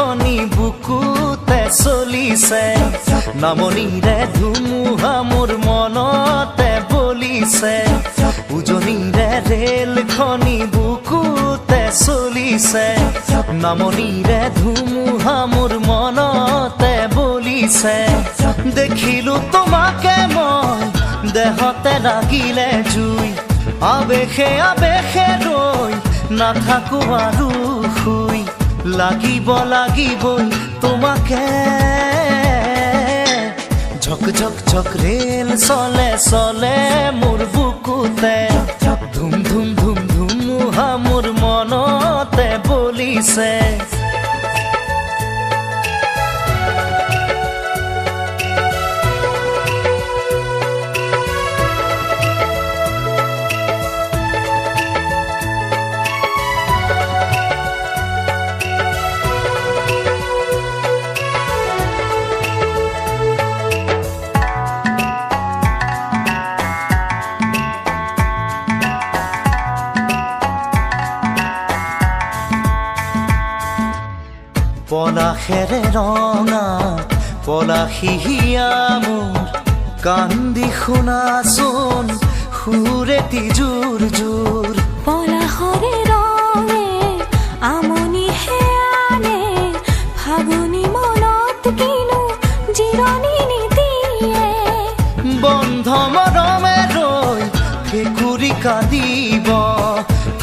খনি বুকুতে চলিছে নামনিৰে ধুমুহা মোৰ মনতে বলিছে উজনিৰে ৰেল খনি বুকুতে চলিছে নামনিৰে ধুমুহা মোৰ মনতে বলিছে দেখিলো তোমাকে মই দেহতে লাগিলে জুই আবেশে আবেশে ৰৈ নাথাকো আৰু শুই লাগিবই তোমাকে ঝক ঝক ঝক ৰেল চলে চলে মোৰ বুকুতে ধুম ধুম ধুম ধুমুহা মোৰ মনতে বলিছে পলাশেৰে ৰঙা পলাশিয়া মোৰ কান্দি শুনাচোন সুৰেতি জোৰ জোৰ পলাশৰে ৰঙে আমনিহে আনে ফাগুনি মনত কিনো জিৰণি নিদিয়ে বন্ধ মৰমে ৰৈ ভেকুৰি কান্দিব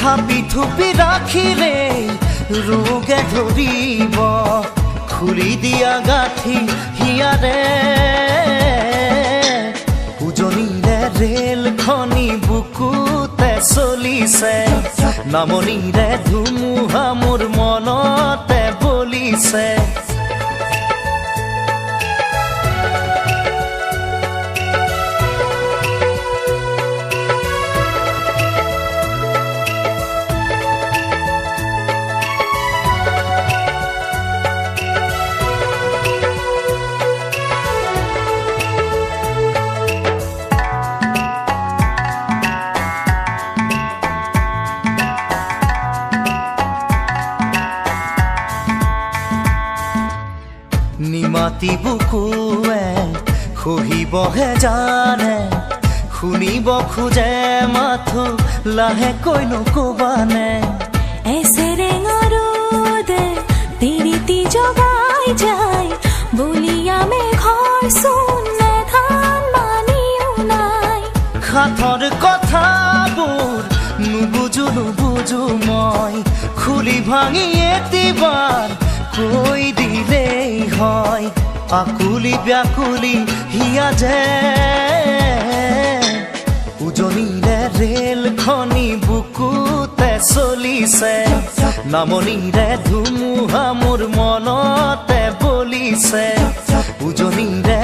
থাপি থুপি ৰাখিলে ৰোগে ধৰিব খুলি দিয়া গাঁঠি হিয়াৰে উজনিৰে ৰেল খনি বুকুতে চলিছে নামনিৰে ধুমুহা মোৰ মনতে বলিছে নিমাতি বুকুৱে খহিবহে জানে শুনিব খোজে মাথো লাহেকৈ নকবানে এছেৰেঙা ৰ'দে তিৰিতি জগাই যায় বলিয়া মেঘৰ চোনে ধান মানিও নাই সাথৰ কথাবোৰ নুবুজো মই খুলি ভাঙি এতিবাৰ কৈ দিলেই হয় আকুলি ব্যাকুলি হিয়া যে উজনিৰে ৰেল খনি বুকুতে চলিছে নামনিৰে ধুমুহা মোৰ মনতে বলিছে উজনিৰে